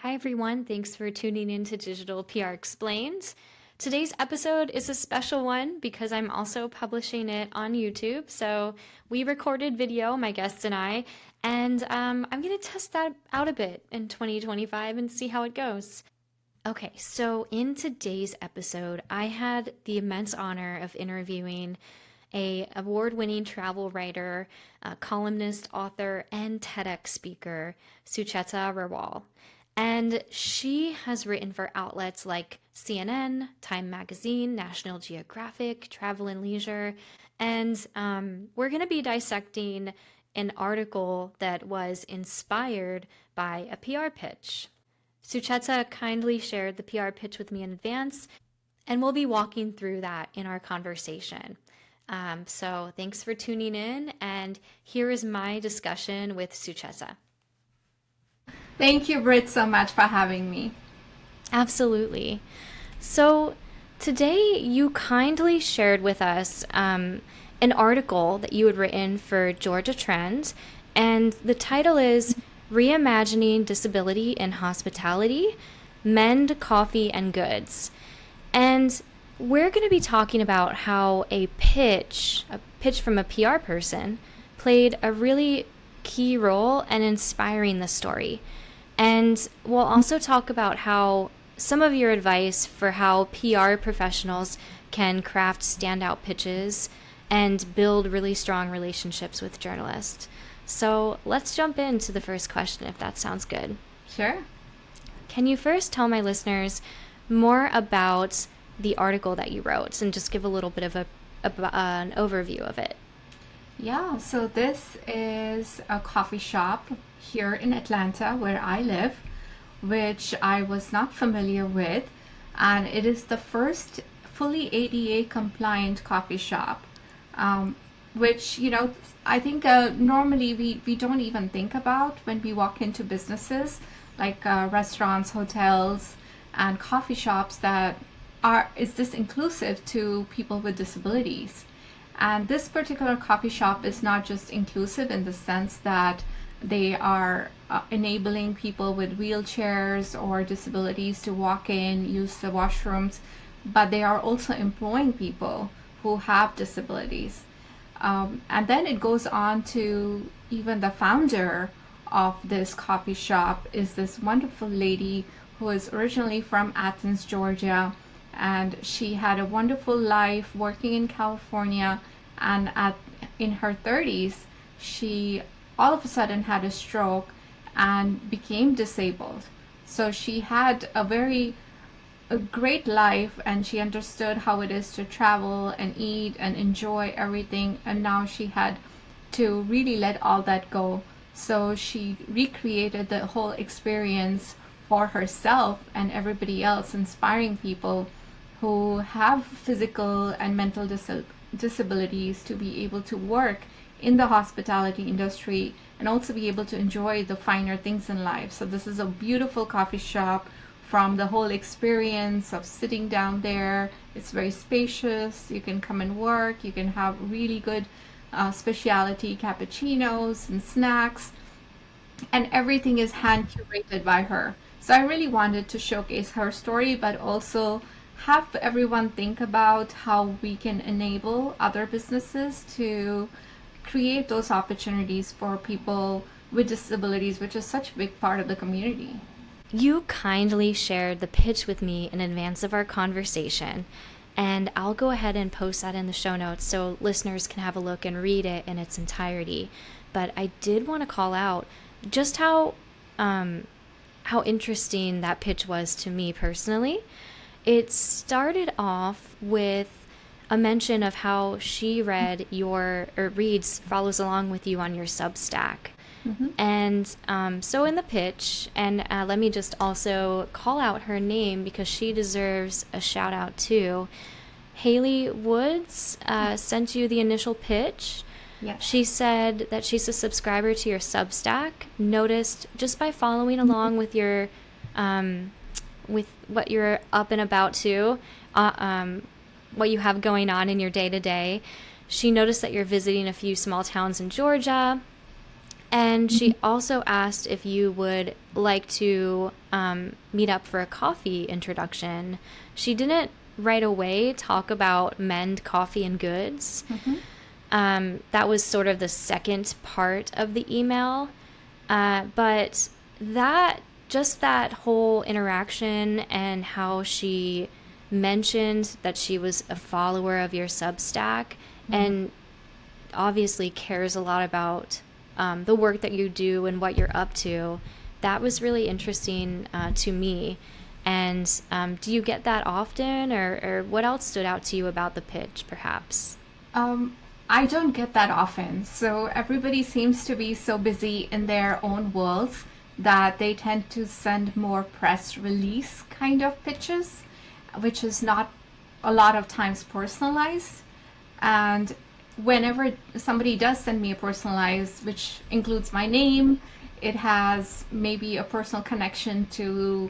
Hi, everyone. Thanks for tuning in to Digital PR Explained. Today's episode is a special one because I'm also publishing it on YouTube. So we recorded video, my guests and and I'm going to test that out a bit in 2025 and see how it goes. Okay, so in today's episode, I had the immense honor of interviewing a award-winning travel writer, columnist, author, and TEDx speaker, Sucheta Rawal. And she has written for outlets like CNN, Time Magazine, National Geographic, Travel and Leisure. And we're going to be dissecting an article that was inspired by a PR pitch. Sucheta kindly shared the PR pitch with me in advance, and we'll be walking through that in our conversation. So thanks for tuning in, and here is my discussion with Sucheta. Thank you, Britt, so much for having me. Absolutely. So today you kindly shared with us an article that you had written for Georgia Trend, and the title is Reimagining Disability in Hospitality, Mend Coffee and Goods. And we're going to be talking about how a pitch from a PR person, played a really key role in inspiring the story. And we'll also talk about how some of your advice for how PR professionals can craft standout pitches and build really strong relationships with journalists. So let's jump into the first question, if that sounds good. Sure. Can you first tell my listeners more about the article that you wrote and just give a little bit of an overview of it? Yeah, so this is a coffee shop here in Atlanta where I live, which I was not familiar with, and it is the first fully ADA compliant coffee shop, which, I think normally we don't even think about when we walk into businesses like restaurants, hotels, and coffee shops is this inclusive to people with disabilities. And this particular coffee shop is not just inclusive in the sense that they are enabling people with wheelchairs or disabilities to walk in, use the washrooms, but they are also employing people who have disabilities. And then it goes on to even the founder of this coffee shop is this wonderful lady who is originally from Athens, Georgia. And she had a wonderful life working in California, and in her 30s, she all of a sudden had a stroke and became disabled. So she had a great life, and she understood how it is to travel and eat and enjoy everything, and now she had to really let all that go. So she recreated the whole experience for herself and everybody else, inspiring people who have physical and mental disabilities to be able to work in the hospitality industry and also be able to enjoy the finer things in life. So this is a beautiful coffee shop from the whole experience of sitting down there. It's very spacious. You can come and work. You can have really good specialty cappuccinos and snacks, and everything is hand curated by her. So I really wanted to showcase her story, but also have everyone think about how we can enable other businesses to create those opportunities for people with disabilities, which is such a big part of the community. You kindly shared the pitch with me in advance of our conversation, and I'll go ahead and post that in the show notes so listeners can have a look and read it in its entirety. But I did want to call out just how interesting that pitch was to me personally. It started off with a mention of how she follows along with you on your Substack. Mm-hmm. And so in the pitch, and let me just also call out her name because she deserves a shout out too. Haley Woods sent you the initial pitch. Yes. She said that she's a subscriber to your Substack, noticed just by following along with your with what you're up and about to, what you have going on in your day-to-day. She noticed that you're visiting a few small towns in Georgia, And she also asked if you would like to meet up for a coffee introduction. She didn't right away talk about Mend Coffee and Goods. That was sort of the second part of the email. But that whole interaction and how she mentioned that she was a follower of your Substack and obviously cares a lot about the work that you do and what you're up to, that was really interesting to me. And do you get that often, or what else stood out to you about the pitch, perhaps? I don't get that often. So everybody seems to be so busy in their own worlds that they tend to send more press release kind of pitches, which is not a lot of times personalized. And whenever somebody does send me a personalized, which includes my name, it has maybe a personal connection to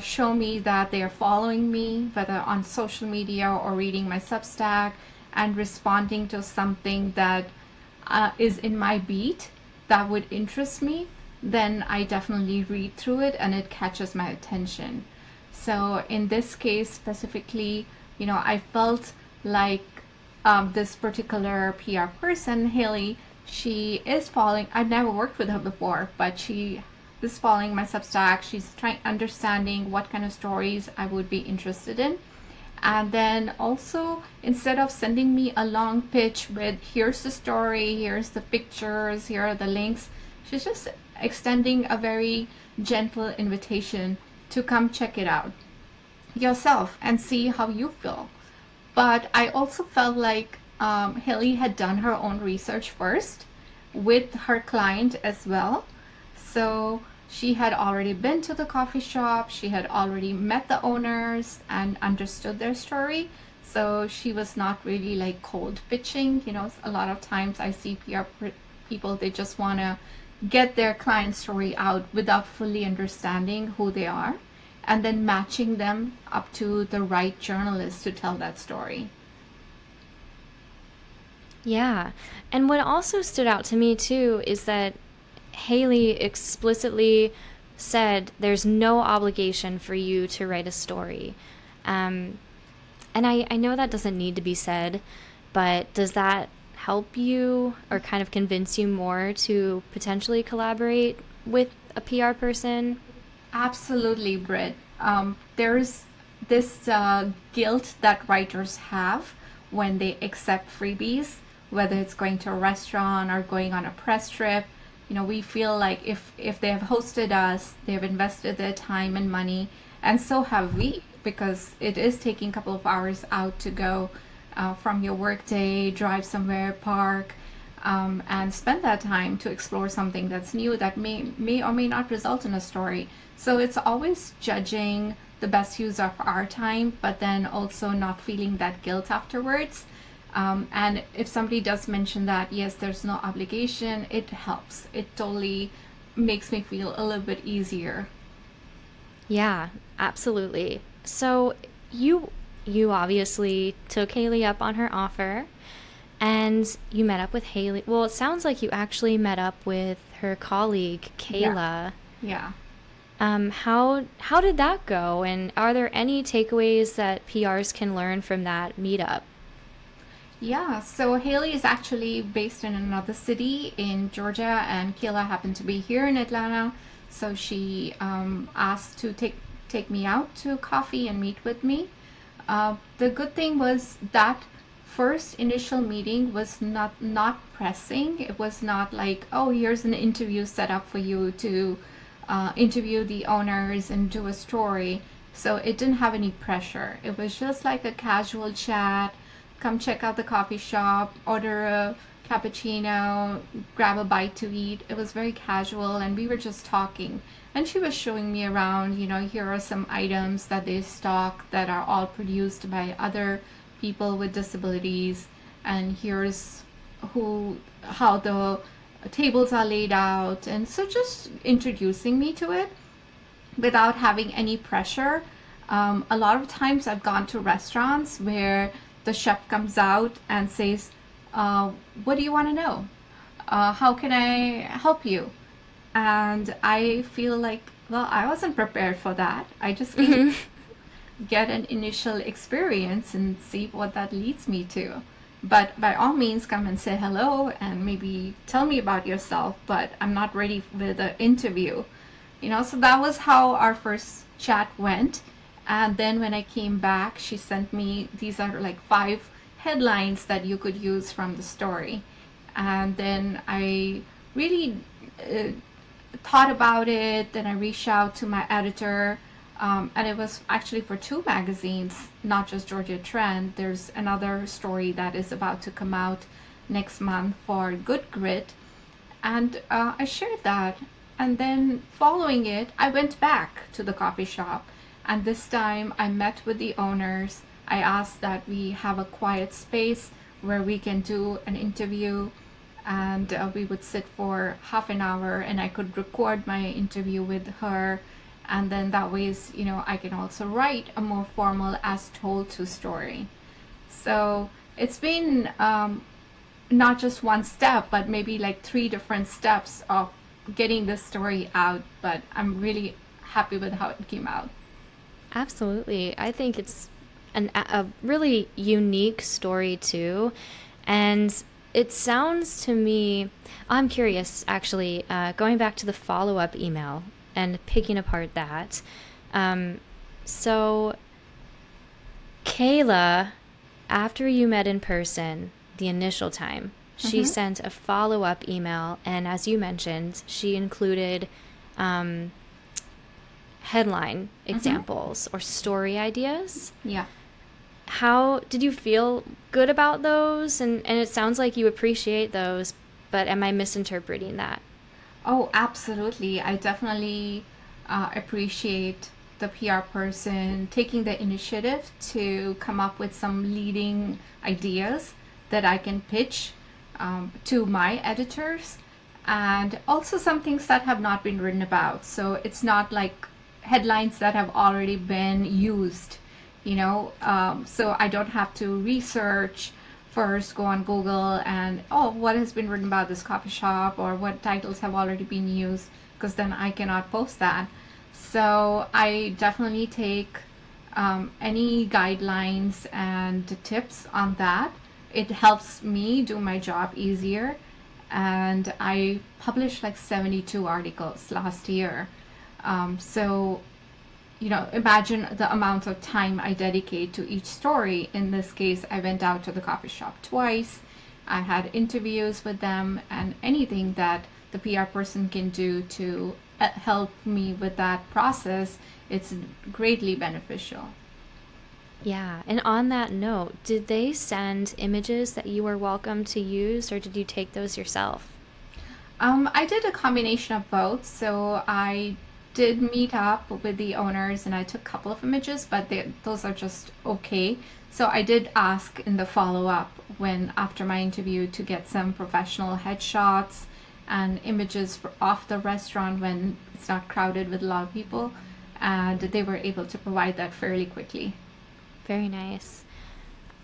show me that they are following me, whether on social media or reading my Substack, and responding to something that is in my beat that would interest me, then I definitely read through it and it catches my attention. So in this case specifically, I felt like this particular PR person, Haley, she is following, I've never worked with her before, but she is following my Substack. She's trying understanding what kind of stories I would be interested in. And then also, instead of sending me a long pitch with here's the story, here's the pictures, here are the links, she's just extending a very gentle invitation to come check it out yourself and see how you feel. But I also felt like Haley had done her own research first with her client as well. So she had already been to the coffee shop, she had already met the owners and understood their story. So she was not really like cold pitching. A lot of times I see PR people, they just want to get their client story out without fully understanding who they are and then matching them up to the right journalist to tell that story. Yeah. And what also stood out to me too is that Haley explicitly said there's no obligation for you to write a story. And I know that doesn't need to be said, but does that help you or kind of convince you more to potentially collaborate with a PR person? Absolutely, Britt. There's this guilt that writers have when they accept freebies, whether it's going to a restaurant or going on a press trip. We feel like if they have hosted us, they have invested their time and money, and so have we, because it is taking a couple of hours out to go from your workday, drive somewhere, park, and spend that time to explore something that's new that may or may not result in a story. So it's always judging the best use of our time, but then also not feeling that guilt afterwards. And if somebody does mention that, yes, there's no obligation, it helps. It totally makes me feel a little bit easier. Yeah, absolutely. So you obviously took Haley up on her offer and you met up with Haley. Well, it sounds like you actually met up with her colleague, Kayla. Yeah. How did that go? And are there any takeaways that PRs can learn from that meetup? Yeah, so Haley is actually based in another city in Georgia, and Kayla happened to be here in Atlanta. So she asked to take me out to coffee and meet with me. The good thing was that first initial meeting was not pressing. It was not like, oh, here's an interview set up for you to interview the owners and do a story. So it didn't have any pressure. It was just like a casual chat. Come check out the coffee shop, order a cappuccino, grab a bite to eat. It was very casual, and we were just talking. And she was showing me around, here are some items that they stock that are all produced by other people with disabilities, and here's how the tables are laid out. And so just introducing me to it without having any pressure. A lot of times I've gone to restaurants where the chef comes out and says, what do you want to know? How can I help you? And I feel like, well, I wasn't prepared for that. I just came to get an initial experience and see what that leads me to. But by all means, come and say hello and maybe tell me about yourself. But I'm not ready with the interview. So that was how our first chat went. And then when I came back, she sent me, these are like 5 headlines that you could use from the story. And then I really thought about it. Then I reached out to my editor. And it was actually for 2 magazines, not just Georgia Trend. There's another story that is about to come out next month for Good Grit. And I shared that. And then following it, I went back to the coffee shop. And this time I met with the owners. I asked that we have a quiet space where we can do an interview. And we would sit for half an hour and I could record my interview with her. And then that way, I can also write a more formal as told to story. So it's been not just one step, but maybe like 3 different steps of getting this story out. But I'm really happy with how it came out. Absolutely. I think it's a really unique story too. And it sounds to me, I'm curious actually, going back to the follow-up email and picking apart that. So Kayla, after you met in person the initial time, she sent a follow-up email, and as you mentioned, she included headline examples or story ideas. Yeah. How did you feel good about those? And it sounds like you appreciate those, but am I misinterpreting that? Oh, absolutely. I definitely appreciate the PR person taking the initiative to come up with some leading ideas that I can pitch to my editors, and also some things that have not been written about. So it's not like headlines that have already been used, so I don't have to research first, go on Google and, what has been written about this coffee shop or what titles have already been used, because then I cannot post that. So I definitely take any guidelines and tips on that. It helps me do my job easier. And I published like 72 articles last year. So imagine the amount of time I dedicate to each story. In this case, I went out to the coffee shop twice. I had interviews with them, and anything that the PR person can do to help me with that process, it's greatly beneficial. Yeah, and on that note, did they send images that you were welcome to use, or did you take those yourself? I did a combination of both. So I did meet up with the owners and I took a couple of images, but those are just okay. So I did ask in the follow-up after my interview to get some professional headshots and images off the restaurant when it's not crowded with a lot of people, and they were able to provide that fairly quickly. Very nice.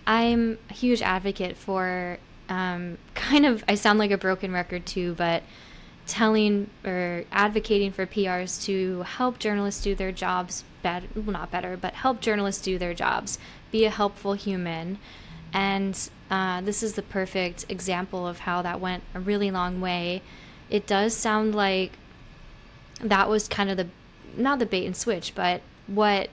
I'm a huge advocate for I sound like a broken record too, but telling or advocating for PRs to help journalists do their jobs better, well, not better, but help journalists do their jobs, be a helpful human. And this is the perfect example of how that went a really long way. It does sound like that was kind of not the bait and switch, but what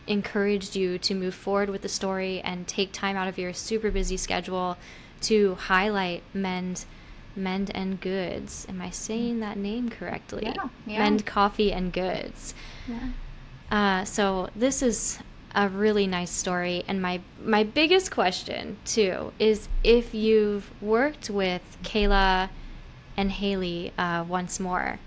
encouraged you to move forward with the story and take time out of your super busy schedule to highlight Mend and Goods. Am I saying that name correctly? Yeah. Mend Coffee and Goods. Yeah. So this is a really nice story, and my biggest question too is if you've worked with Kayla and Haley once more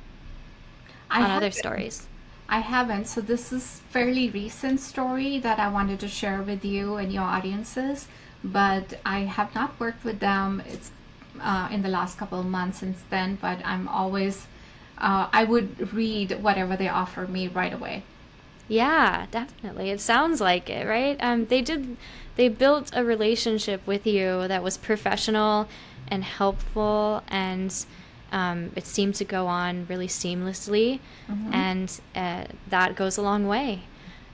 on other stories. I haven't. So this is fairly recent story that I wanted to share with you and your audiences, but I have not worked with them. It's in the last couple of months since then, but I'm always I would read whatever they offer me right away. Yeah, definitely. It sounds like it, right? They built a relationship with you that was professional and helpful, and it seemed to go on really seamlessly, Mm-hmm. and that goes a long way.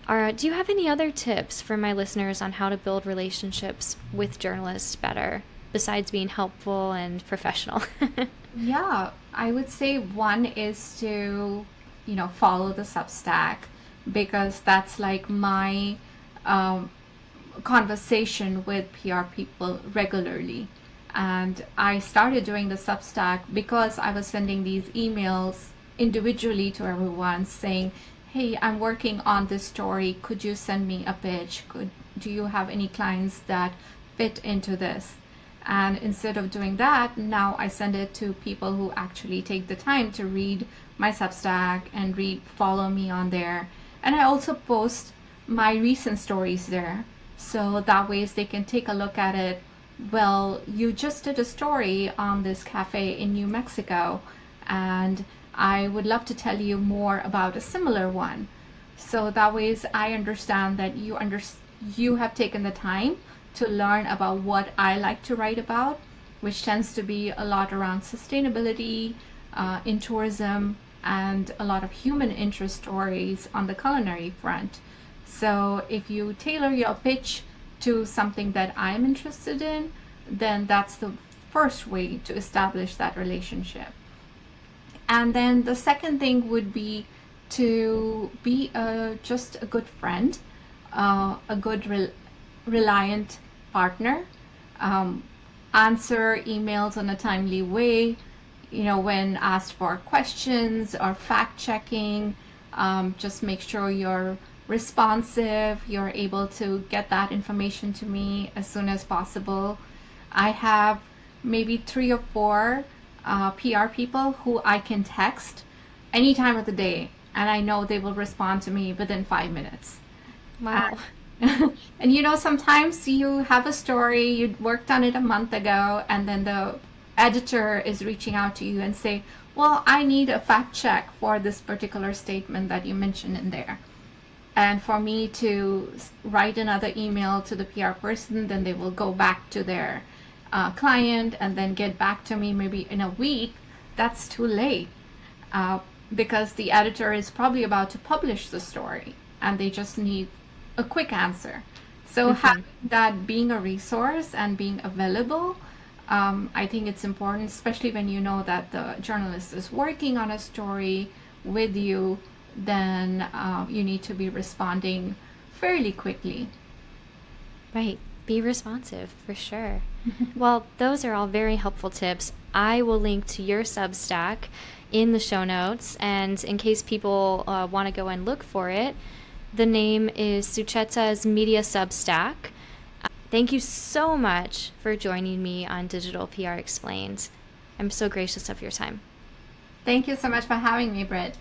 Do you have any other tips for my listeners on how to build relationships with journalists better, besides being helpful and professional? Yeah, I would say one is to, follow the Substack, because that's like my um, conversation with PR people regularly. And I started doing the Substack because I was sending these emails individually to everyone saying, hey, I'm working on this story. Could you send me a pitch? Do you have any clients that fit into this? And instead of doing that, now I send it to people who actually take the time to read my Substack and follow me on there. And I also post my recent stories there. So that ways they can take a look at it. Well, you just did a story on this cafe in New Mexico, and I would love to tell you more about a similar one. So that ways I understand that you have taken the time to learn about what I like to write about, which tends to be a lot around sustainability, in tourism, and a lot of human interest stories on the culinary front. So if you tailor your pitch to something that I'm interested in, then that's the first way to establish that relationship. And then the second thing would be to be just a good friend, a good reliant partner, um, answer emails in a timely way, when asked for questions or fact checking. Just make sure you're responsive, you're able to get that information to me as soon as possible. I have maybe 3 or 4 PR people who I can text any time of the day, and I know they will respond to me within 5 minutes. Wow. And sometimes you have a story, you worked on it a month ago, and then the editor is reaching out to you and say, well, I need a fact check for this particular statement that you mentioned in there. And for me to write another email to the PR person, then they will go back to their client and then get back to me maybe in a week. That's too late, uh, because the editor is probably about to publish the story and they just need a quick answer. So having that, being a resource and being available, I think it's important, especially when you know that the journalist is working on a story with you, then you need to be responding fairly quickly. Right. Be responsive, for sure. Well, those are all very helpful tips. I will link to your Substack in the show notes, and in case people want to go and look for it, the name is Sucheta's Media Substack. Thank you so much for joining me on Digital PR Explained. I'm so gracious of your time. Thank you so much for having me, Britt.